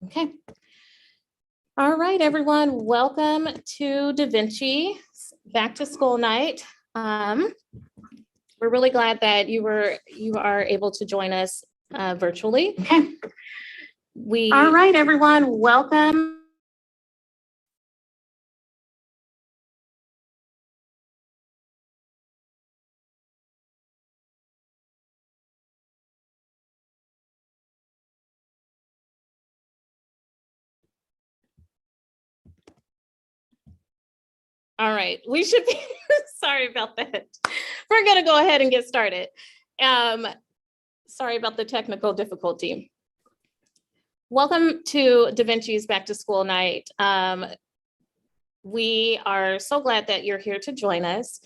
Okay. All right, everyone, welcome to Da Vinci Back to School Night. We're really glad that you are able to join us virtually. Okay. All right, everyone, welcome. All right, we should be, sorry about that. We're gonna go ahead and get started. Sorry about the technical difficulty. Welcome to Da Vinci's Back to School Night. We are so glad that you're here to join us.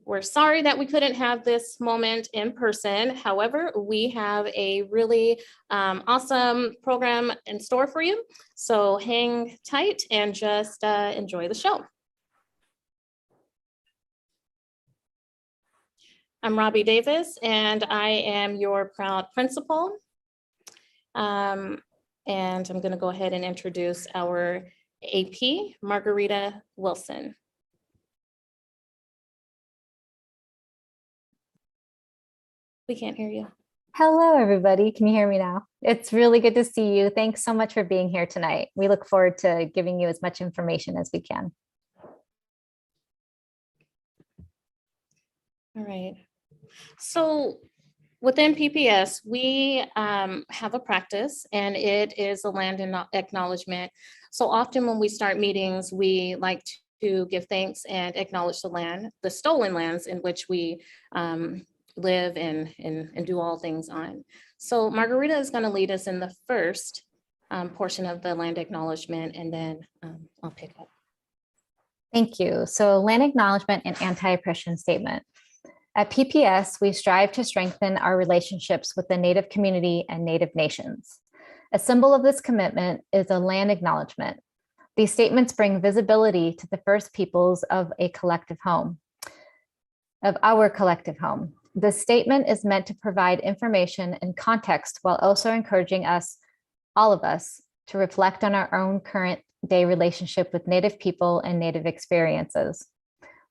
We're sorry that we couldn't have this moment in person. However, we have a really awesome program in store for you. So hang tight and just enjoy the show. I'm Robbie Davis, and I am your proud principal. And I'm going to go ahead and introduce our AP, Margarita Wilson. We can't hear you. Hello, everybody. Can you hear me now? It's really good to see you. Thanks so much for being here tonight. We look forward to giving you as much information as we can. All right. So within PPS, we have a practice, and it is a land acknowledgement. So often when we start meetings, we like to give thanks and acknowledge the land, the stolen lands in which we live and do all things on. So Margarita is going to lead us in the first portion of the land acknowledgement, and then I'll pick up. Thank you. So land acknowledgement and anti-oppression statement. At PPS, we strive to strengthen our relationships with the Native community and Native nations. A symbol of this commitment is a land acknowledgement. These statements bring visibility to the First Peoples of our collective home. This statement is meant to provide information and context while also encouraging all of us, to reflect on our own current day relationship with Native people and Native experiences.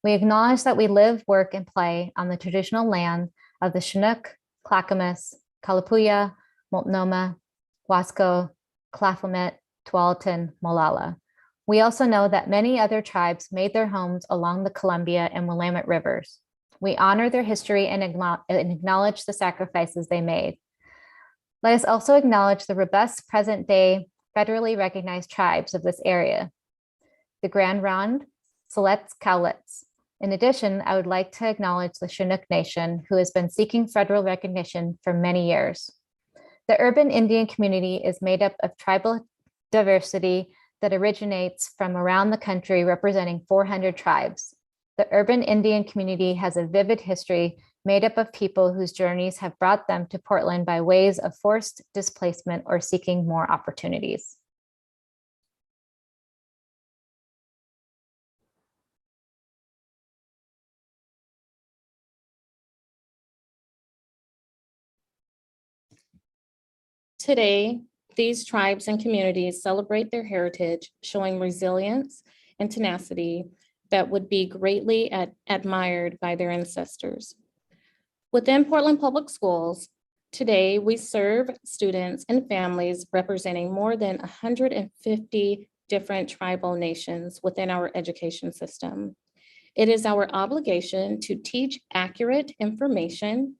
We acknowledge that we live, work, and play on the traditional land of the Chinook, Clackamas, Kalapuya, Multnomah, Wasco, Claflin, Tualatin, Molalla. We also know that many other tribes made their homes along the Columbia and Willamette rivers. We honor their history and acknowledge the sacrifices they made. Let us also acknowledge the robust present-day federally recognized tribes of this area: the Grand Ronde, Siletz, Cowlitz. In addition, I would like to acknowledge the Chinook Nation, who has been seeking federal recognition for many years. The urban Indian community is made up of tribal diversity that originates from around the country, representing 400 tribes. The urban Indian community has a vivid history made up of people whose journeys have brought them to Portland by ways of forced displacement or seeking more opportunities. Today, these tribes and communities celebrate their heritage, showing resilience and tenacity that would be greatly admired by their ancestors. Within Portland Public Schools, today we serve students and families representing more than 150 different tribal nations within our education system. It is our obligation to teach accurate information,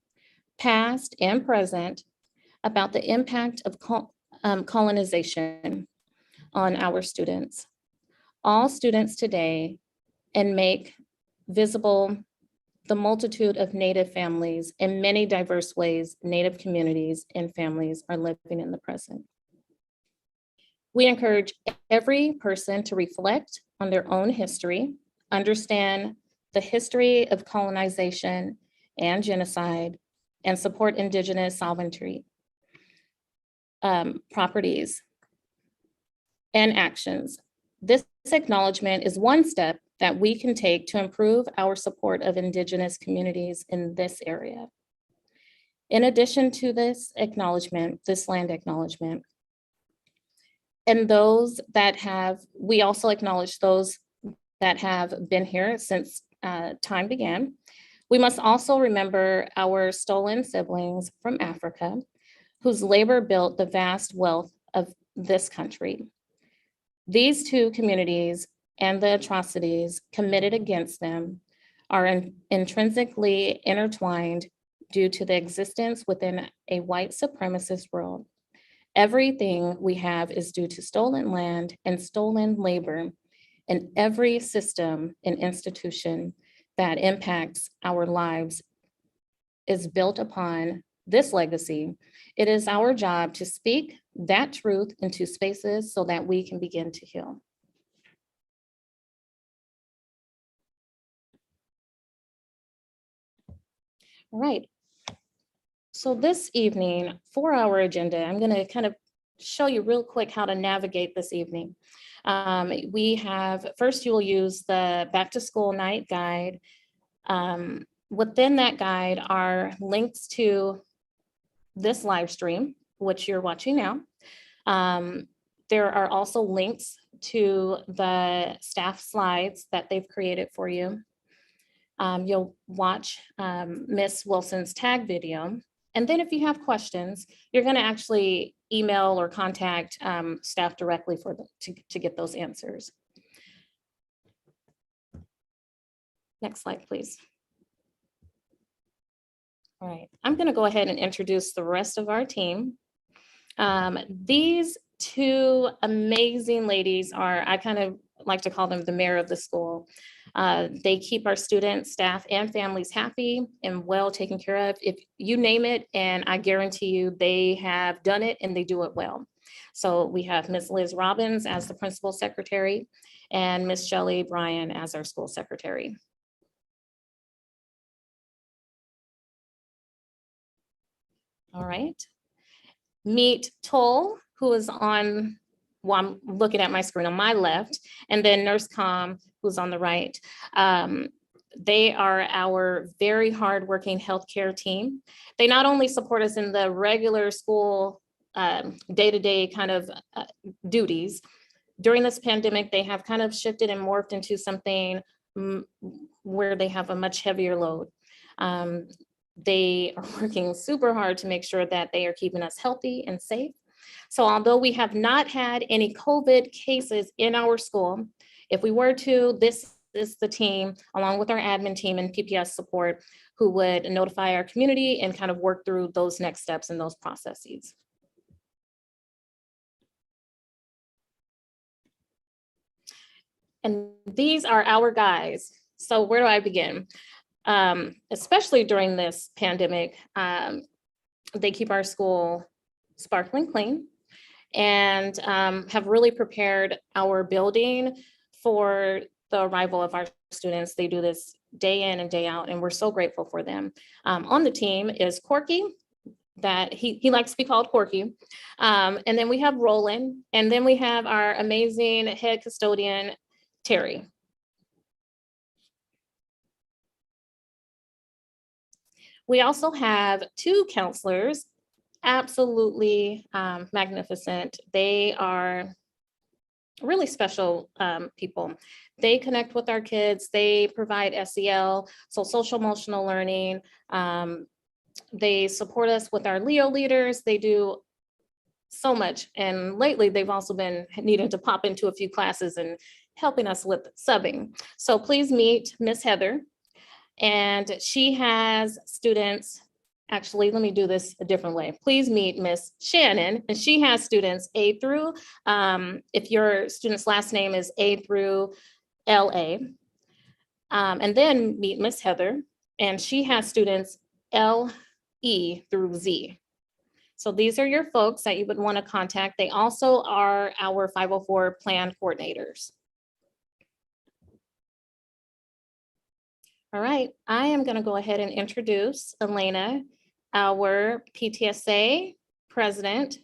past and present, about the impact of colonization on our students. All students today, and make visible the multitude of Native families in many diverse ways Native communities and families are living in the present. We encourage every person to reflect on their own history, understand the history of colonization and genocide, and support Indigenous sovereignty, properties, and actions. This acknowledgement is one step that we can take to improve our support of Indigenous communities in this area. In addition to this acknowledgement, this land acknowledgement, And we also acknowledge those that have been here since time began. We must also remember our stolen siblings from Africa, whose labor built the vast wealth of this country. These two communities and the atrocities committed against them are intrinsically intertwined due to the existence within a white supremacist world. Everything we have is due to stolen land and stolen labor, and every system and institution that impacts our lives is built upon this legacy. It is our job to speak that truth into spaces so that we can begin to heal. All right. So this evening, for our agenda, I'm going to kind of show you real quick how to navigate this evening. We have, first you will use the back to school night guide. Within that guide are links to this live stream, which you're watching now. There are also links to the staff slides that they've created for you. You'll watch Miss Wilson's tag video. And then if you have questions, you're going to actually email or contact staff directly to get those answers. Next slide, please. All right, I'm going to go ahead and introduce the rest of our team. These two amazing ladies are, I kind of like to call them the mayor of the school. They keep our students, staff, and families happy and well taken care of. If you name it, and I guarantee you they have done it and they do it well. So we have Ms. Liz Robbins as the principal secretary and Ms. Shelley Bryan as our school secretary. All right. Meet Toll, who is on, well, I'm looking at my screen on my left, and then Nurse Com, who's on the right. They are our very hardworking healthcare team. They not only support us in the regular school day-to-day kind of duties. During this pandemic, they have kind of shifted and morphed into something where they have a much heavier load. They are working super hard to make sure that they are keeping us healthy and safe. So although we have not had any COVID cases in our school, if we were to, this is the team, along with our admin team and PPS support, who would notify our community and kind of work through those next steps and those processes. And these are our guys. So where do I begin? Especially during this pandemic, they keep our school sparkling clean and have really prepared our building for the arrival of our students. They do this day in and day out, and we're so grateful for them. On the team is Corky, that he likes to be called Corky. And then we have Roland, and then we have our amazing head custodian, Terry. We also have two counselors, absolutely magnificent. They are really special people. They connect with our kids. They provide SEL, so social emotional learning. They support us with our Leo leaders. They do so much. And lately, they've also been needing to pop into a few classes and helping us with subbing. So please meet Miss Heather. And she has students, actually, let me do this a different way. Please meet Miss Shannon, and she has students A through, if your student's last name is A through LA. And then meet Miss Heather, and she has students LE through Z. So these are your folks that you would want to contact. They also are our 504 plan coordinators. All right, I am going to go ahead and introduce Elena, our PTSA president.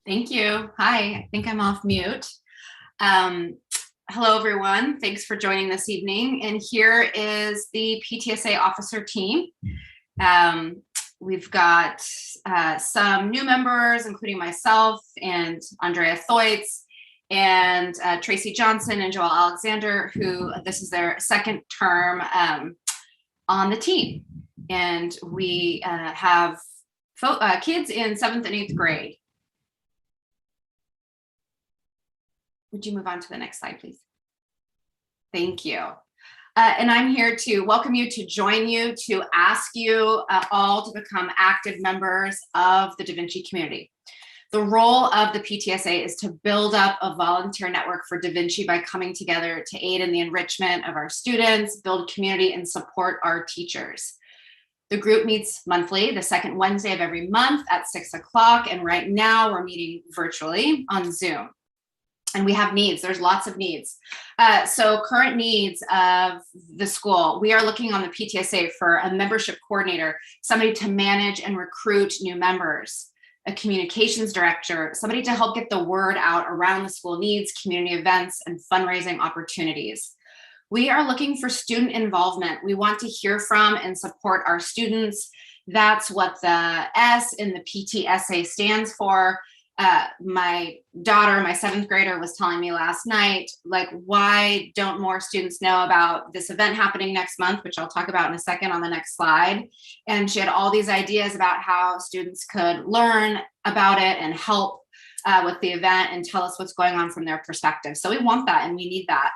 Thank you. Hi, I think I'm off mute. Hello, everyone. Thanks for joining this evening. And here is the PTSA officer team. we've got some new members, including myself and Andrea Thoitz and Tracy Johnson and Joel Alexander, who this is their second term on the team. And we have kids in 7th and 8th grade. Would you move on to the next slide, please? Thank you. And I'm here to welcome you, to join you, to ask you all to become active members of the Da Vinci community. The role of the PTSA is to build up a volunteer network for Da Vinci by coming together to aid in the enrichment of our students, build community, and support our teachers. The group meets monthly, the second Wednesday of every month at 6 o'clock. And right now we're meeting virtually on Zoom. And we have needs, there's lots of needs. So current needs of the school, we are looking on the PTSA for a membership coordinator, somebody to manage and recruit new members, a communications director, somebody to help get the word out around the school needs, community events, and fundraising opportunities. We are looking for student involvement. We want to hear from and support our students. That's what the S in the PTSA stands for. My daughter, my 7th grader, was telling me last night, like, why don't more students know about this event happening next month, which I'll talk about in a second on the next slide. And she had all these ideas about how students could learn about it and help with the event and tell us what's going on from their perspective. So we want that and we need that.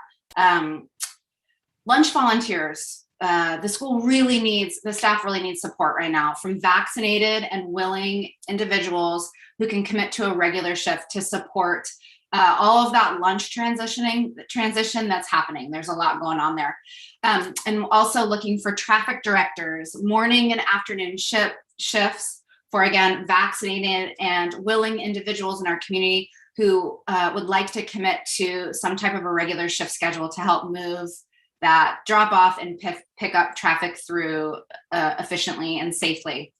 Lunch volunteers. The school really needs, the staff really needs support right now from vaccinated and willing individuals who can commit to a regular shift to support all of that lunch transition that's happening. There's a lot going on there. And also looking for traffic directors, morning and afternoon shifts for, again, vaccinated and willing individuals in our community who would like to commit to some type of a regular shift schedule to help move that drop off and pick up traffic through efficiently and safely.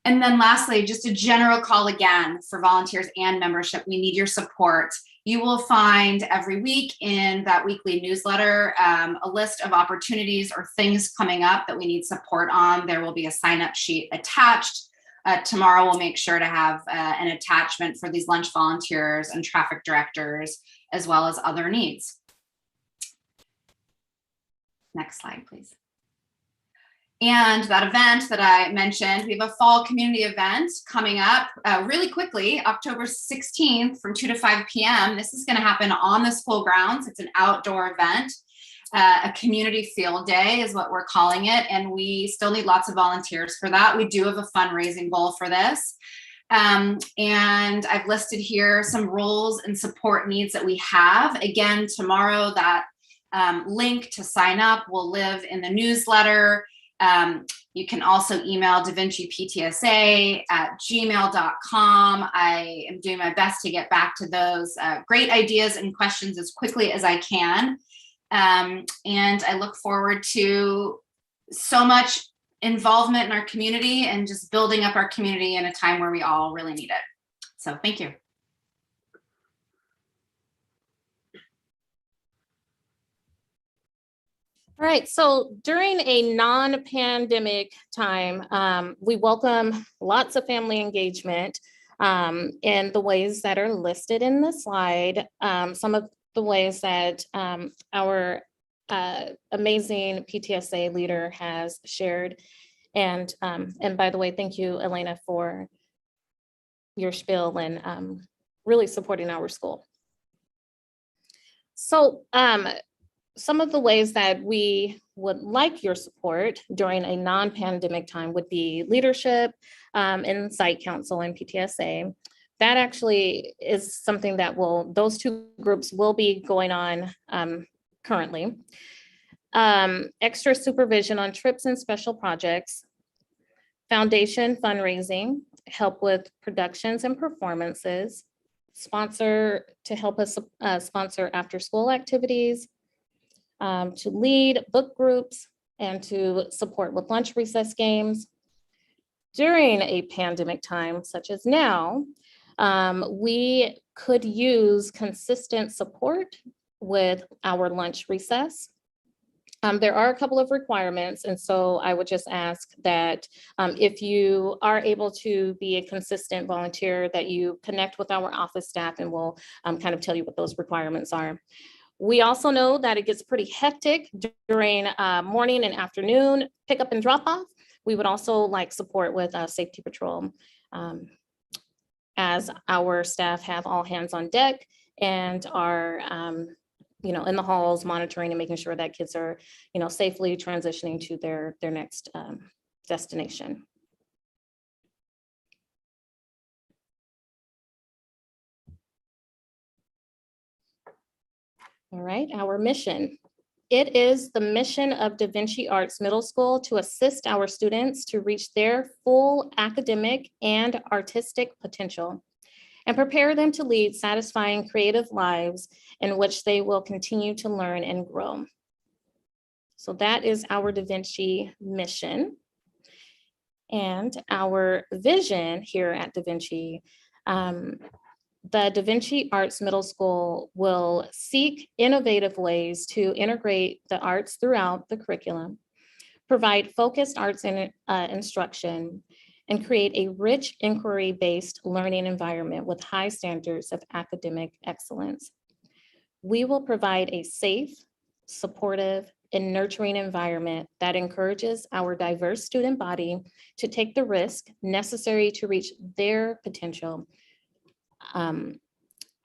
And then lastly, just a general call again for volunteers and membership. We need your support. You will find every week in that weekly newsletter a list of opportunities or things coming up that we need support on. There will be a sign-up sheet attached. Tomorrow we'll make sure to have an attachment for these lunch volunteers and traffic directors, as well as other needs. Next slide, please. And that event that I mentioned, we have a fall community event coming up really quickly, October 16th from 2 to 5 p.m. This is going to happen on the school grounds. It's an outdoor event. A community field day is what we're calling it. And we still need lots of volunteers for that. We do have a fundraising goal for this. And I've listed here some roles and support needs that we have. Again, tomorrow that link to sign up will live in the newsletter. You can also email davinciptsa@gmail.com. I am doing my best to get back to those great ideas and questions as quickly as I can. And I look forward to so much involvement in our community and just building up our community in a time where we all really need it. So thank you. All right, so during a non-pandemic time, we welcome lots of family engagement in the ways that are listed in the slide. Some of the ways that our amazing PTSA leader has shared. And by the way, thank you, Elena, for your spiel and really supporting our school. So, some of the ways that we would like your support during a non-pandemic time would be leadership in site council and PTSA. That actually is something that those two groups will be going on currently. Extra supervision on trips and special projects, foundation fundraising, help with productions and performances, sponsor to help us sponsor after school activities, to lead book groups and to support with lunch recess games. During a pandemic time, such as now, we could use consistent support with our lunch recess, There are a couple of requirements, and so I would just ask that if you are able to be a consistent volunteer, that you connect with our office staff and we'll kind of tell you what those requirements are. We also know that it gets pretty hectic during morning and afternoon pickup and drop off. We would also like support with safety patrol, as our staff have all hands on deck and are in the halls monitoring and making sure that kids are safely transitioning to their next destination. All right, our mission. It is the mission of Da Vinci Arts Middle School to assist our students to reach their full academic and artistic potential and prepare them to lead satisfying creative lives in which they will continue to learn and grow. So that is our Da Vinci mission. And our vision here at Da Vinci, the Da Vinci Arts Middle School will seek innovative ways to integrate the arts throughout the curriculum, provide focused arts instruction, and create a rich inquiry-based learning environment with high standards of academic excellence. We will provide a safe, supportive, and nurturing environment that encourages our diverse student body to take the risk necessary to reach their potential,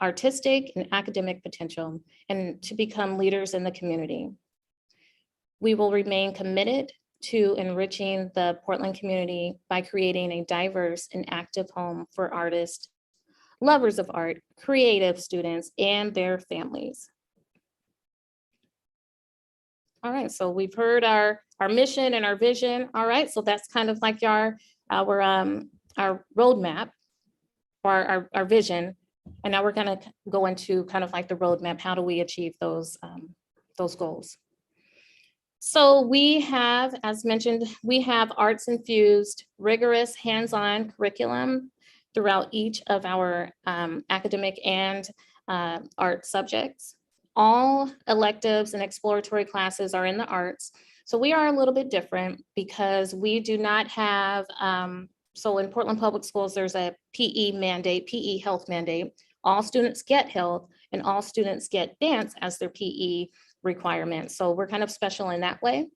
artistic and academic potential, and to become leaders in the community. We will remain committed to enriching the Portland community by creating a diverse and active home for artists, lovers of art, creative students, and their families. All right, so we've heard our mission and our vision. All right, so that's kind of like our roadmap or our vision. And now we're gonna go into kind of like the roadmap. How do we achieve those goals? So we have, as mentioned, we have arts infused, rigorous hands-on curriculum throughout each of our academic and art subjects. All electives and exploratory classes are in the arts. So we are a little bit different because we do not have, so in Portland Public Schools, there's a PE mandate, PE health mandate. All students get health and all students get dance as their PE requirements. So we're kind of special in that way.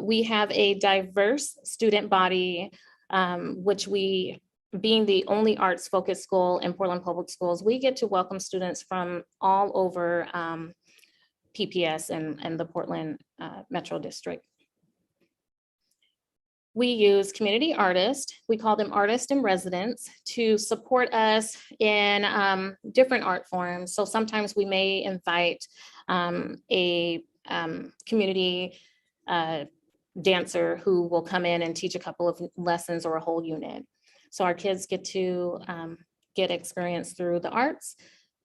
We have a diverse student body, which we, being the only arts focused school in Portland Public Schools, we get to welcome students from all over PPS and the Portland Metro District. We use community artists, we call them artists in residence, to support us in different art forms. So sometimes we may invite a community dancer who will come in and teach a couple of lessons or a whole unit. So our kids get to get experience through the arts,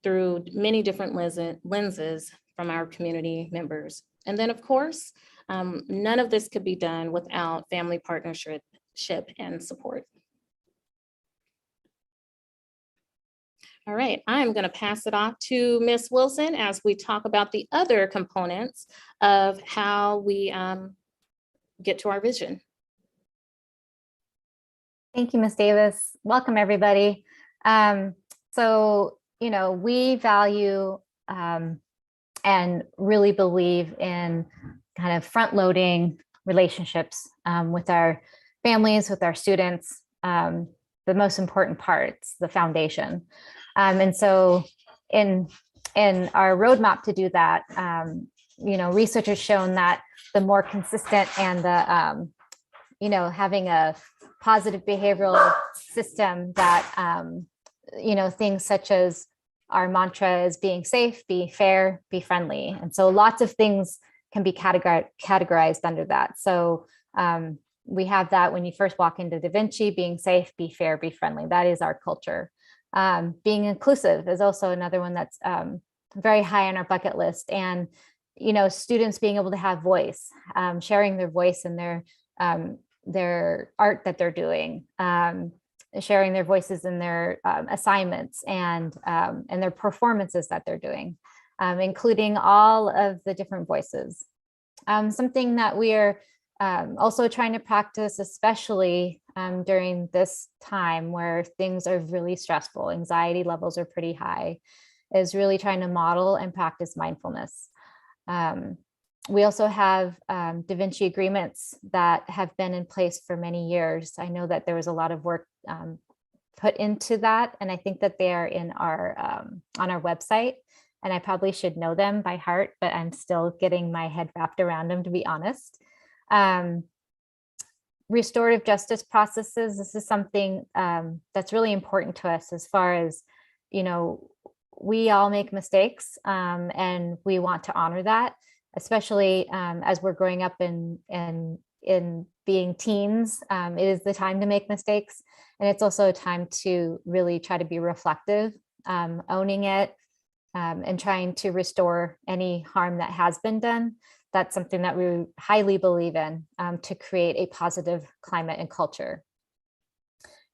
through many different lenses from our community members. And then of course, none of this could be done without family partnership and support. All right, I'm going to pass it off to Ms. Wilson as we talk about the other components of how we get to our vision. Thank you, Ms. Davis. Welcome, everybody. So, we value and really believe in kind of front-loading relationships with our families, with our students, the most important parts, the foundation. And so in our roadmap to do that, research has shown that the more consistent and the, having a positive behavioral system that, things such as our mantra is being safe, be fair, be friendly. And so lots of things can be categorized under that. So we have that when you first walk into Da Vinci, being safe, be fair, be friendly. That is our culture. Being inclusive is also another one that's very high on our bucket list. And, students being able to have voice, sharing their voice in their art that they're doing, sharing their voices in their assignments and their performances that they're doing, including all of the different voices. Something that we are also trying to practice, especially during this time where things are really stressful, anxiety levels are pretty high, is really trying to model and practice mindfulness. We also have Da Vinci agreements that have been in place for many years. I know that there was a lot of work put into that, and I think that they are in our on our website, and I probably should know them by heart, but I'm still getting my head wrapped around them, to be honest. Restorative justice processes, this is something that's really important to us, as far as, you know, we all make mistakes, and we want to honor that, especially as we're growing up in being teens. It is the time to make mistakes, and it's also a time to really try to be reflective, owning it, and trying to restore any harm that has been done. That's something that we highly believe in, to create a positive climate and culture.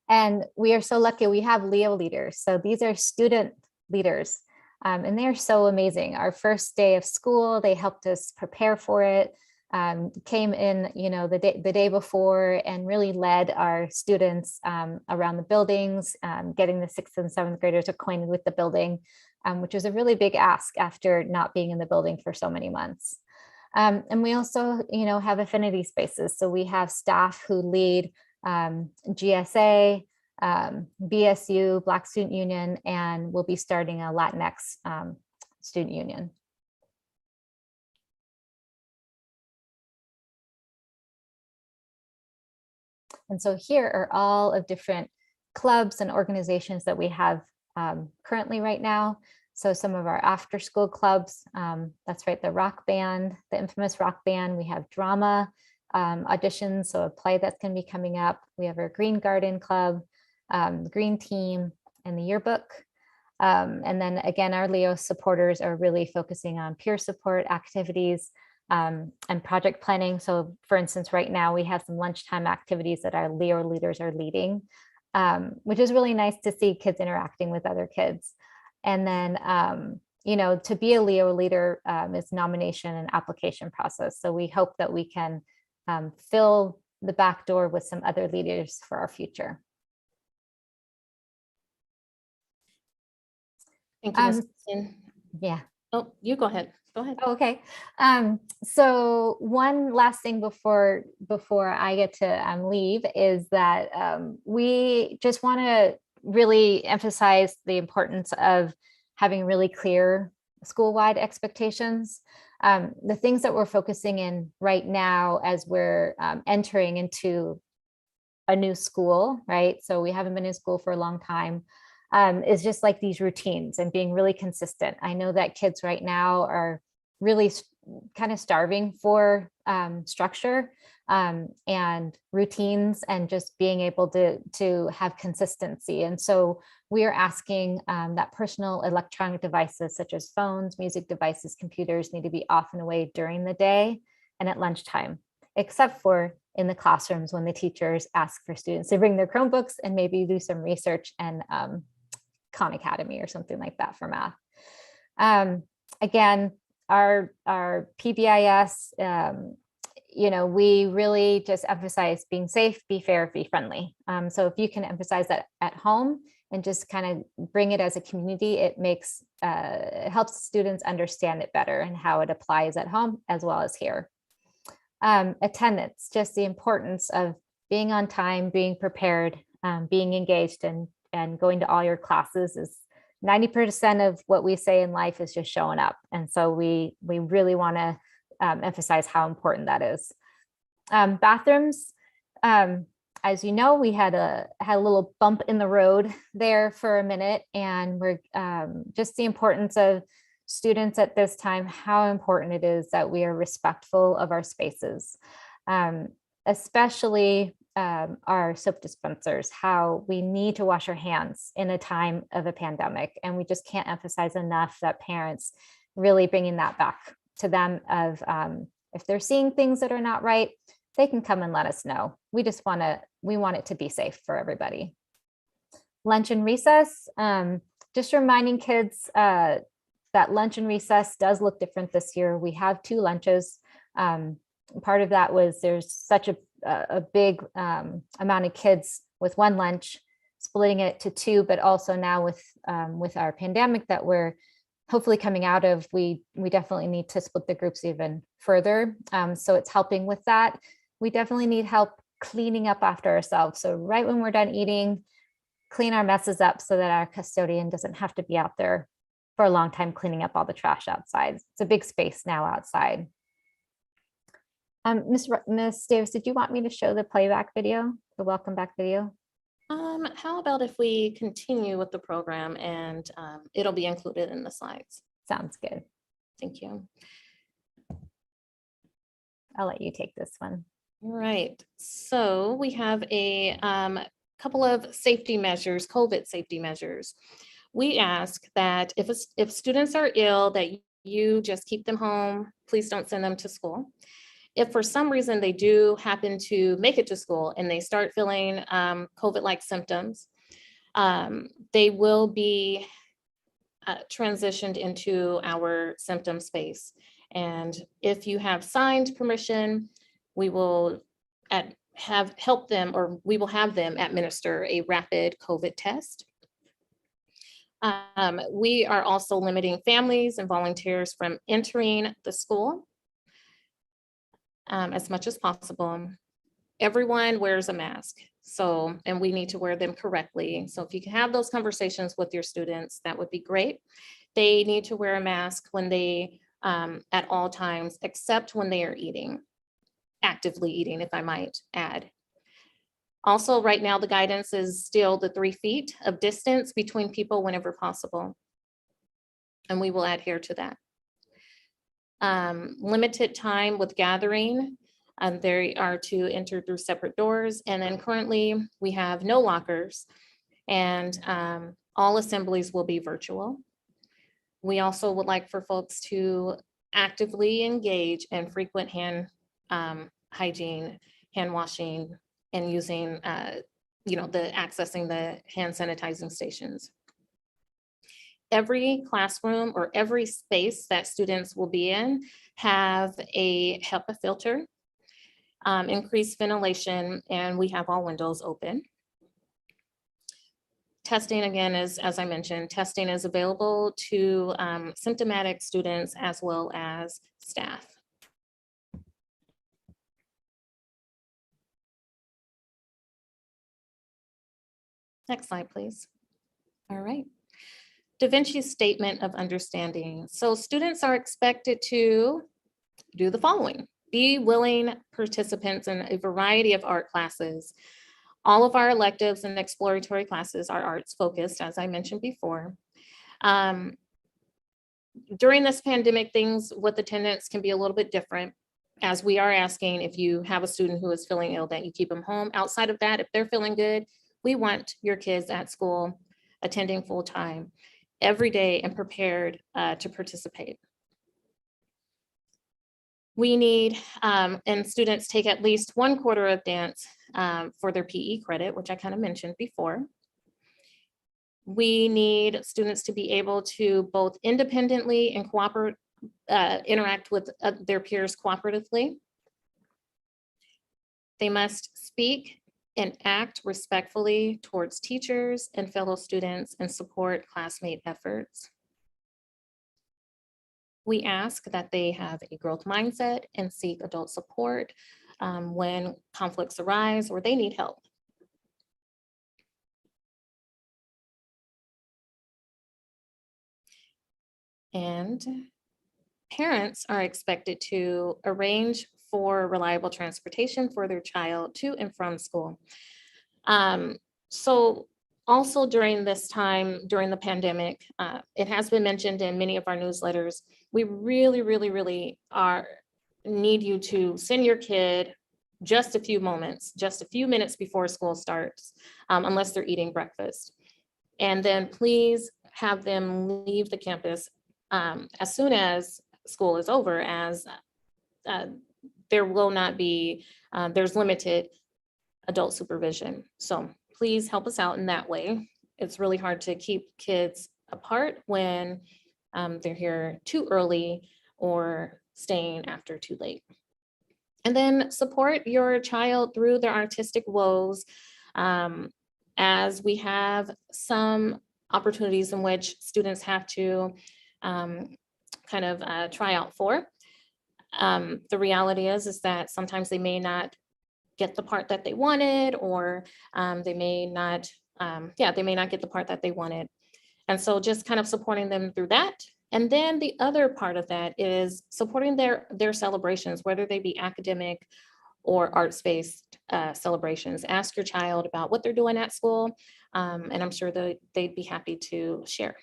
And we are so lucky we have Leo leaders. So these are student leaders, and they're so amazing. Our first day of school, they helped us prepare for it, came in, you know, the day before, and really led our students around the buildings, getting the 6th and 7th graders acquainted with the building, which was a really big ask after not being in the building for so many months. And we also, you know, have affinity spaces. So we have staff who lead GSA, BSU, Black Student Union, and we'll be starting a Latinx student union. And so here are all of different clubs and organizations that we have currently right now. So some of our after school clubs, that's right, the rock band, the infamous rock band. We have drama auditions, so a play that's going to be coming up. We have our Green Garden Club, the Green Team, and the yearbook. And then again, our Leo supporters are really focusing on peer support activities and project planning. So for instance, right now we have some lunchtime activities that our Leo leaders are leading, which is really nice to see kids interacting with other kids. And then, you know, to be a Leo leader is nomination and application process. So we hope that we can fill the back door with some other leaders for our future. Thank you, Ms. Christine. Yeah. Oh, you go ahead. Go ahead. Okay. So one last thing before I get to leave is that we just want to really emphasize the importance of having really clear school-wide expectations. The things that we're focusing in right now as we're entering into a new school, right? So we haven't been in school for a long time, is just like these routines and being really consistent. I know that kids right now are really kind of starving for structure and routines, and just being able to have consistency. And so we are asking that personal electronic devices such as phones, music devices, computers need to be off and away during the day and at lunchtime, except for in the classrooms when the teachers ask for students to bring their Chromebooks and maybe do some research and Khan Academy or something like that for math. Again, our PBIS, you know, we really just emphasize being safe, be fair, be friendly. So if you can emphasize that at home and just kind of bring it as a community, it makes, it helps students understand it better and how it applies at home as well as here. Attendance, just the importance of being on time, being prepared, being engaged, and going to all your classes is 90% of what we say in life is just showing up. And so we really want to emphasize how important that is. Bathrooms, as you know, we had a little bump in the road there for a minute, and we're just the importance of students at this time, how important it is that we are respectful of our spaces, especially our soap dispensers, how we need to wash our hands in a time of a pandemic. And we just can't emphasize enough that parents really bringing that back to them of if they're seeing things that are not right, they can come and let us know. We want it to be safe for everybody. Lunch and recess, just reminding kids that lunch and recess does look different this year. We have 2 lunches. Part of that was there's such a big amount of kids with one lunch, splitting it to two, but also now with our pandemic that we're hopefully coming out of, we definitely need to split the groups even further. So it's helping with that. We definitely need help cleaning up after ourselves. So right when we're done eating, clean our messes up so that our custodian doesn't have to be out there for a long time cleaning up all the trash outside. It's a big space now outside. Miss Davis, did you want me to show the playback video, the welcome back video? How about if we continue with the program and it'll be included in the slides? Sounds good. Thank you. I'll let you take this one. All right, so we have a couple of safety measures, COVID safety measures. We ask that if students are ill, that you just keep them home. Please don't send them to school. If for some reason they do happen to make it to school and they start feeling COVID-like symptoms, they will be transitioned into our symptom space. And if you have signed permission, we will help them, or we will have them administer a rapid COVID test. We are also limiting families and volunteers from entering the school as much as possible. Everyone wears a mask, and we need to wear them correctly. So if you can have those conversations with your students, that would be great. They need to wear a mask when they, at all times, except when they are eating, actively eating, if I might add. Also, right now, the guidance is still the 3 feet of distance between people whenever possible. And we will adhere to that. Limited time with gathering. They are to enter through separate doors. And then currently we have no lockers, and all assemblies will be virtual. We also would like for folks to actively engage in frequent hand hygiene, hand washing, and using, accessing the hand sanitizing stations. Every classroom or every space that students will be in have a HEPA filter, increased ventilation, and we have all windows open. Testing, again, is, as I mentioned, testing is available to symptomatic students as well as staff. Next slide, please. All right. Da Vinci's statement of understanding. So students are expected to do the following: be willing participants in a variety of art classes. All of our electives and exploratory classes are arts focused, as I mentioned before. During this pandemic, things with attendance can be a little bit different, as we are asking if you have a student who is feeling ill that you keep them home. Outside of that, if they're feeling good, we want your kids at school attending full time every day and prepared to participate. We need, and students take at least 1 quarter of dance for their PE credit, which I kind of mentioned before. We need students to be able to both independently and interact with their peers cooperatively. They must speak and act respectfully towards teachers and fellow students and support classmate efforts. We ask that they have a growth mindset and seek adult support when conflicts arise or they need help. And parents are expected to arrange for reliable transportation for their child to and from school. So also during this time, during the pandemic, it has been mentioned in many of our newsletters, we really need you to send your kid just a few minutes before school starts, unless they're eating breakfast. And then please have them leave the campus as soon as school is over, as there will not be, there's limited adult supervision. So please help us out in that way. It's really hard to keep kids apart when they're here too early or staying after too late. And then support your child through their artistic woes, as we have some opportunities in which students have to try out for. The reality is that sometimes they may not get the part that they wanted, or they may not get the part that they wanted. And so just kind of supporting them through that. And then the other part of that is supporting their celebrations, whether they be academic or arts-based celebrations. Ask your child about what they're doing at school, and I'm sure that they'd be happy to share.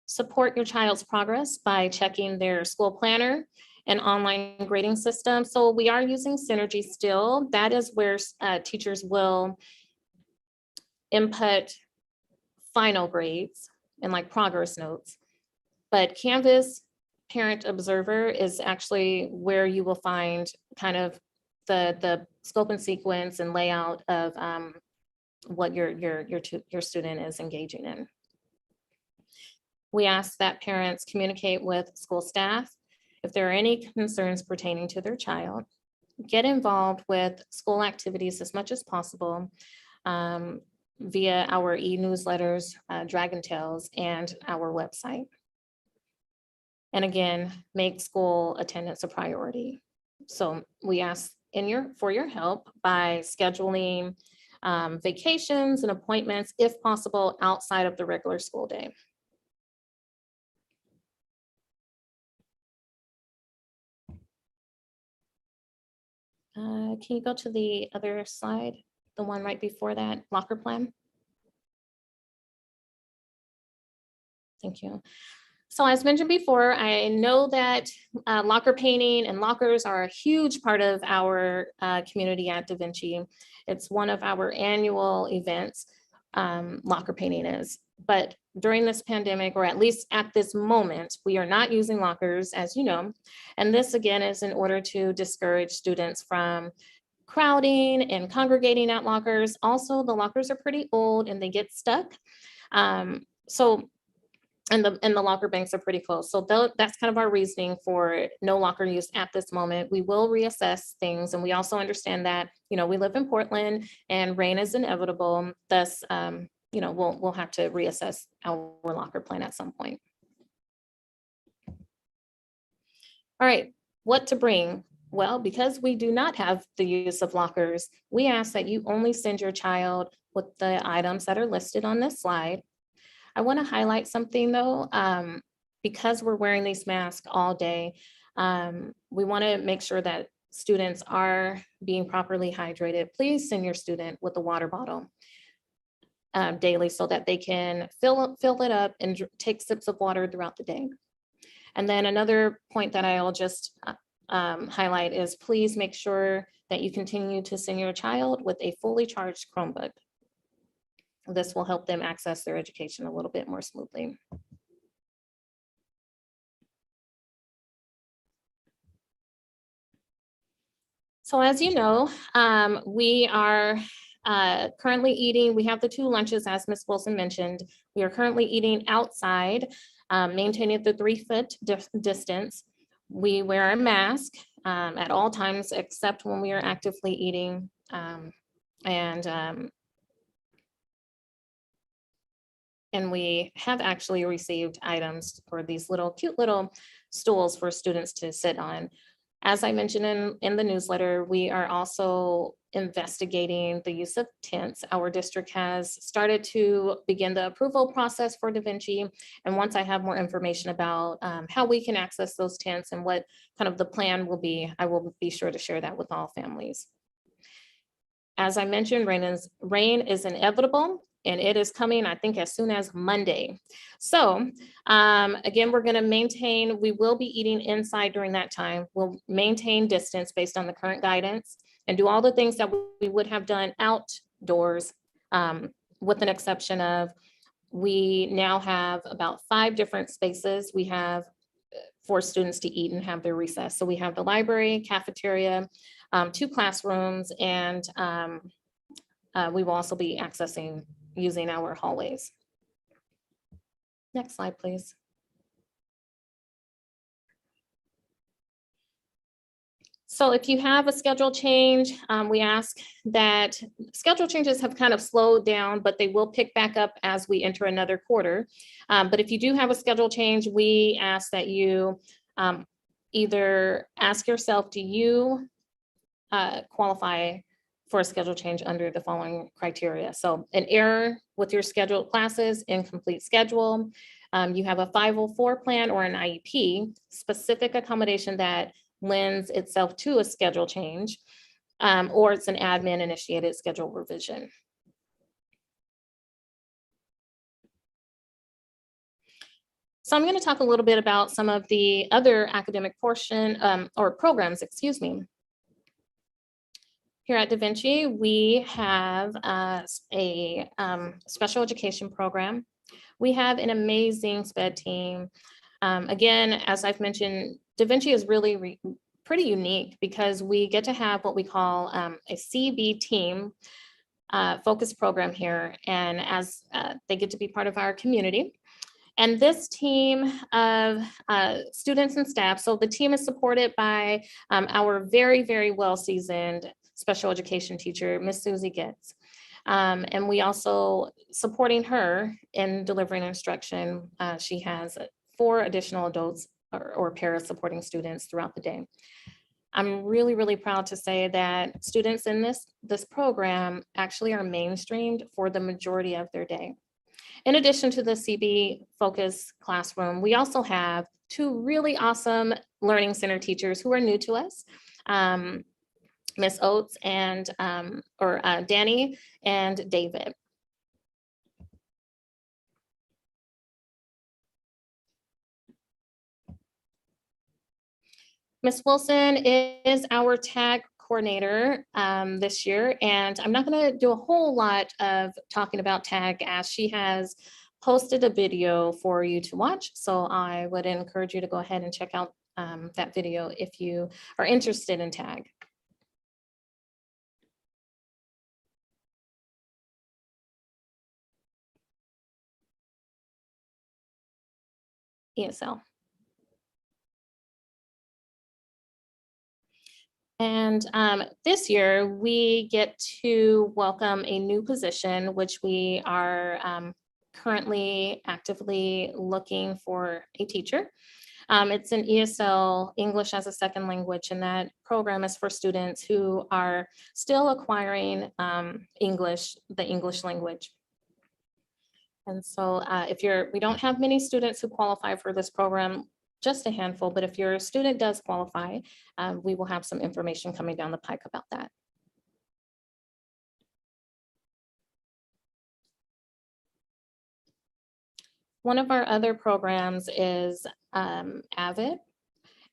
Support your child's progress by checking their school planner and online grading system. So we are using Synergy still. That is where teachers will input final grades and like progress notes. But Canvas Parent Observer is actually where you will find kind of the scope and sequence and layout of what your student is engaging in. We ask that parents communicate with school staff if there are any concerns pertaining to their child. Get involved with school activities as much as possible via our e-newsletters, Dragon Tales, and our website. And again, make school attendance a priority. So we ask for your help by scheduling vacations and appointments, if possible, outside of the regular school day. Can you go to the other slide, the one right before that, locker plan? Thank you. So as mentioned before, I know that locker painting and lockers are a huge part of our community at Da Vinci. It's one of our annual events, locker painting is. But during this pandemic, or at least at this moment, we are not using lockers, as you know. And this again is in order to discourage students from crowding and congregating at lockers. Also, the lockers are pretty old and they get stuck. And the locker banks are pretty close. So that's kind of our reasoning for no locker use at this moment. We will reassess things. And we also understand that, we live in Portland and rain is inevitable. Thus, we'll have to reassess our locker plan at some point. All right, what to bring? Well, because we do not have the use of lockers, we ask that you only send your child with the items that are listed on this slide. I want to highlight something though, because we're wearing these masks all day, we want to make sure that students are being properly hydrated. Please send your student with a water bottle daily so that they can fill it up and take sips of water throughout the day. And then another point that I'll just highlight is please make sure that you continue to send your child with a fully charged Chromebook. This will help them access their education a little bit more smoothly. So as you know, we are currently eating, we have the 2 lunches as Ms. Wilson mentioned. We are currently eating outside, maintaining the 3-foot distance. We wear a mask at all times except when we are actively eating. And we have actually received items for these cute little stools for students to sit on. As I mentioned in the newsletter, we are also investigating the use of tents. Our district has started to begin the approval process for Da Vinci. And once I have more information about how we can access those tents and what kind of the plan will be, I will be sure to share that with all families. As I mentioned, rain is inevitable. And it is coming, I think, as soon as Monday. So again, we're going to maintain, we will be eating inside during that time. We'll maintain distance based on the current guidance and do all the things that we would have done outdoors, with an exception of we now have about 5 different spaces we have for students to eat and have their recess. So we have the library, cafeteria, 2 classrooms, and we will also be using our hallways. Next slide, please. So if you have a schedule change, we ask that schedule changes have kind of slowed down, but they will pick back up as we enter another quarter. But if you do have a schedule change, we ask that you either ask yourself, do you qualify for a schedule change under the following criteria? So an error with your scheduled classes, incomplete schedule, you have a 504 plan or an IEP, specific accommodation that lends itself to a schedule change, or it's an admin initiated schedule revision. So I'm going to talk a little bit about some of the other academic portion or programs, excuse me. Here at Da Vinci, we have a special education program. We have an amazing SPED team. Again, as I've mentioned, Da Vinci is really pretty unique because we get to have what we call a CB team focus program here, and as they get to be part of our community. And this team of students and staff, so the team is supported by our very well-seasoned special education teacher, Miss Susie Getz. And we also supporting her in delivering instruction. She has 4 additional adults or para supporting students throughout the day. I'm really proud to say that students in this program actually are mainstreamed for the majority of their day. In addition to the CB focus classroom, we also have 2 really awesome Learning Center teachers who are new to us. Miss Oates and Danny and David. Miss Wilson is our tag coordinator this year, and I'm not going to do a whole lot of talking about tag as she has posted a video for you to watch. So I would encourage you to go ahead and check out that video if you are interested in tag. ESL. And this year we get to welcome a new position, which we are currently actively looking for a teacher. It's an ESL, English as a Second Language, and that program is for students who are still acquiring English, the English language. And so we don't have many students who qualify for this program, just a handful, but if your student does qualify, we will have some information coming down the pike about that. One of our other programs is AVID.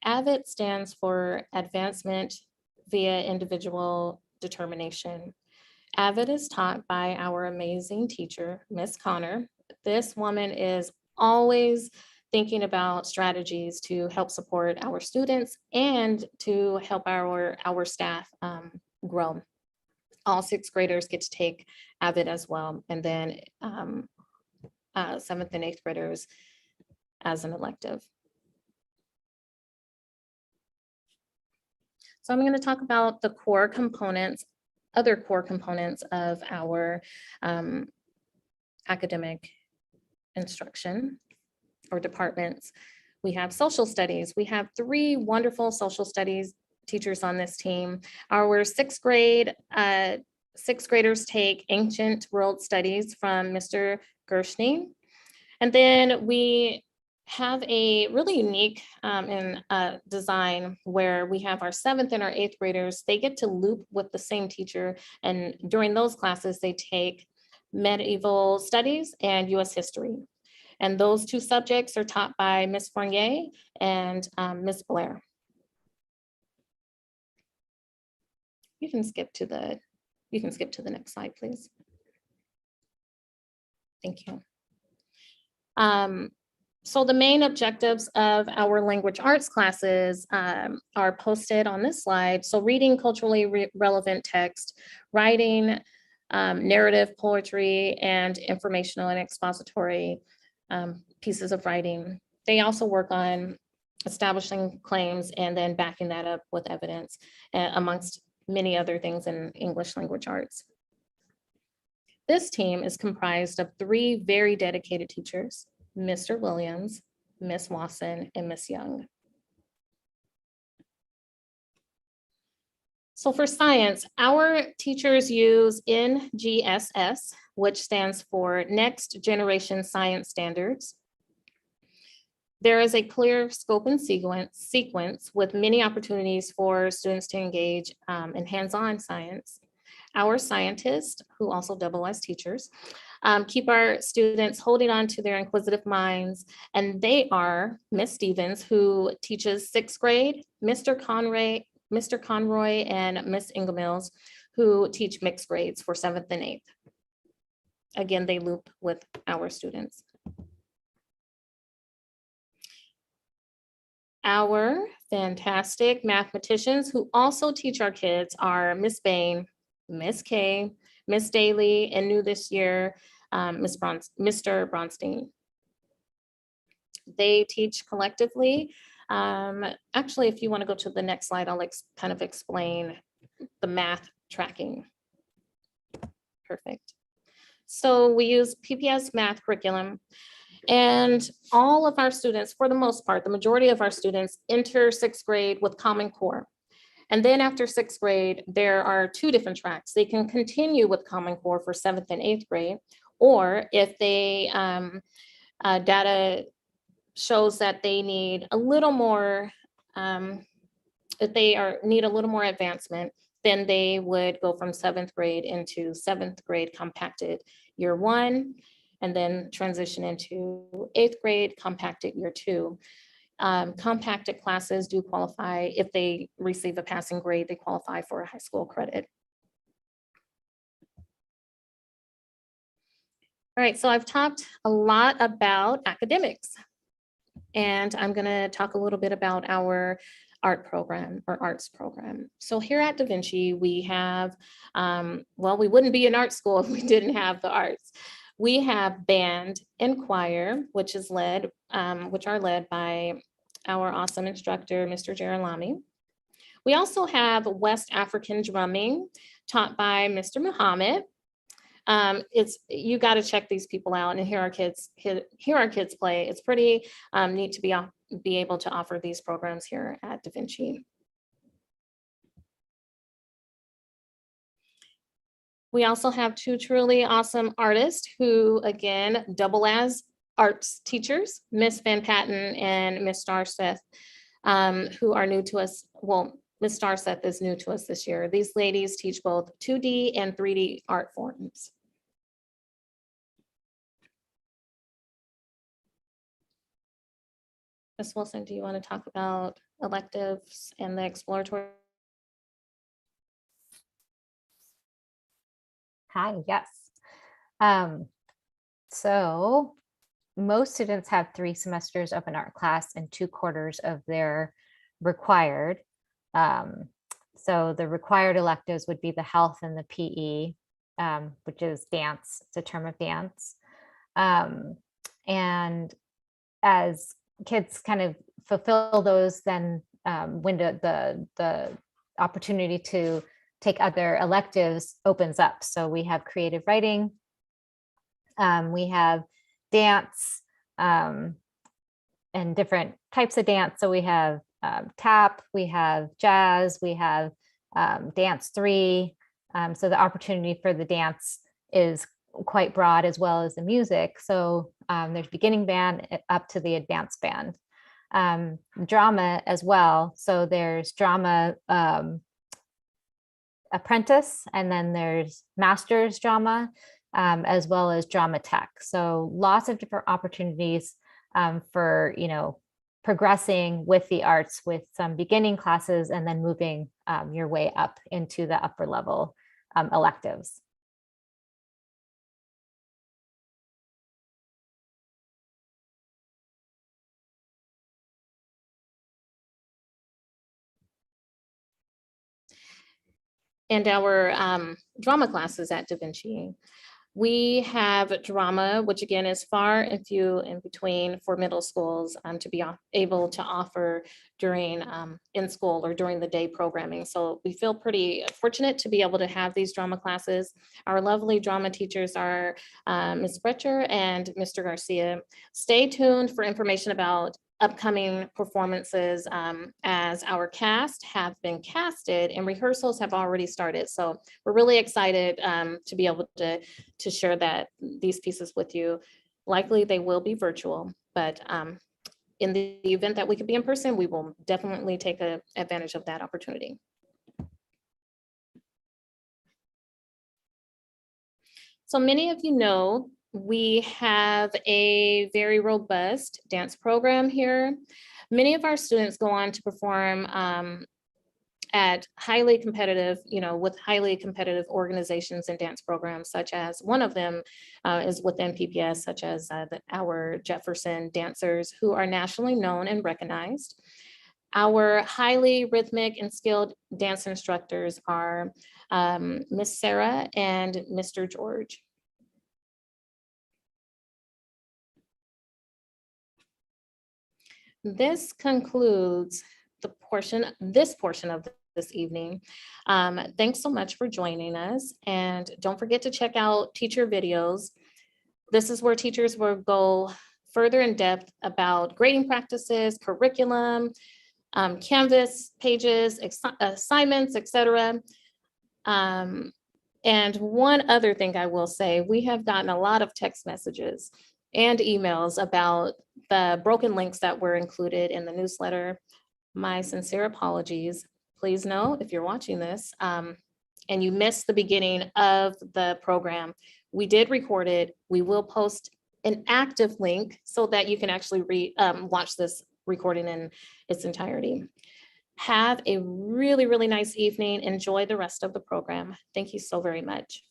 AVID stands for Advancement via Individual Determination. AVID is taught by our amazing teacher, Miss Connor. This woman is always thinking about strategies to help support our students and to help our staff grow. All 6th graders get to take AVID as well, and then 7th and 8th graders as an elective. So I'm going to talk about the core components, other core components of our academic instruction or departments. We have social studies. We have 3 wonderful social studies teachers on this team. Our 6th graders take Ancient World Studies from Mr. Gershny. And then we have a really unique design where we have our 7th and our 8th graders. They get to loop with the same teacher, and during those classes they take medieval studies and US history. And those 2 subjects are taught by Miss Fournier and Miss Blair. You can skip to the next slide, please. Thank you. So the main objectives of our language arts classes are posted on this slide. So reading culturally relevant text, writing narrative, poetry, and informational and expository pieces of writing. They also work on establishing claims and then backing that up with evidence, amongst many other things in English language arts. This team is comprised of 3 very dedicated teachers, Mr. Williams, Miss Wasson, and Miss Young. So for science, our teachers use NGSS, which stands for Next Generation Science Standards. There is a clear scope and sequence with many opportunities for students to engage in hands-on science. Our scientists, who also double as teachers, keep our students holding on to their inquisitive minds, and they are Miss Stevens, who teaches 6th grade, Mr. Conroy and Miss Ingemills, who teach mixed grades for 7th and 8th. Again, they loop with our students. Our fantastic mathematicians who also teach our kids are Miss Bain, Miss Kay, Miss Daly, and new this year, Mr. Bronstein. They teach collectively. Actually, if you want to go to the next slide, I'll kind of explain the math tracking. Perfect. So we use PPS math curriculum, and all of our students, for the most part, the majority of our students enter 6th grade with Common Core. And then after 6th grade, there are 2 different tracks. They can continue with Common Core for 7th and 8th grade, or if they data shows that they need a little more, if they need a little more advancement, then they would go from 7th grade into 7th grade compacted year 1, and then transition into 8th grade compacted year 2. Compacted classes do qualify. If they receive a passing grade, they qualify for a high school credit. All right, so I've talked a lot about academics, and I'm going to talk a little bit about our art program or arts program. So here at Da Vinci, we have, well, we wouldn't be an art school if we didn't have the arts. We have band and choir, which are led by our awesome instructor, Mr. Jeralami. We also have West African drumming taught by Mr. Muhammad. You got to check these people out and hear our kids play. It's pretty neat to be able to offer these programs here at Da Vinci. We also have 2 truly awesome artists who, again, double as arts teachers, Miss Van Patten and Miss Starseth, who are new to us. Well, Miss Starseth is new to us this year. These ladies teach both 2D and 3D art forms. Ms. Wilson, do you want to talk about electives and the exploratory? Hi, yes. So most students have 3 semesters of an art class and 2 quarters of their required. So the required electives would be the health and the PE, which is dance. It's a term of dance. And as kids kind of fulfill those, then when the opportunity to take other electives opens up. So we have creative writing, we have dance, and different types of dance. So we have tap, we have jazz, we have dance 3. So the opportunity for the dance is quite broad, as well as the music. So there's beginning band up to the advanced band. Drama as well. So there's drama apprentice, and then there's master's drama, as well as drama tech. So lots of different opportunities for, progressing with the arts, with some beginning classes and then moving your way up into the upper level electives. And our drama classes at Da Vinci. We have drama, which again is far and few in between for middle schools to be able to offer during in school or during the day programming. So we feel pretty fortunate to be able to have these drama classes. Our lovely drama teachers are Ms. Brecher and Mr. Garcia. Stay tuned for information about upcoming performances as our cast have been casted and rehearsals have already started. So we're really excited to be able to share these pieces with you. Likely they will be virtual, but in the event that we could be in person, we will definitely take advantage of that opportunity. So many of you know, we have a very robust dance program here. Many of our students go on to perform at highly competitive, with highly competitive organizations and dance programs, such as one of them is within PPS, such as our Jefferson dancers, who are nationally known and recognized. Our highly rhythmic and skilled dance instructors are Miss Sarah and Mr. George. This concludes this portion of this evening. Thanks so much for joining us, and don't forget to check out teacher videos. This is where teachers will go further in depth about grading practices, curriculum, Canvas pages, assignments, etc. And one other thing I will say, we have gotten a lot of text messages and emails about the broken links that were included in the newsletter. My sincere apologies. Please know if you're watching this and you missed the beginning of the program, we did record it. We will post an active link so that you can actually watch this recording in its entirety. Have a really, really nice evening. Enjoy the rest of the program. Thank you so very much.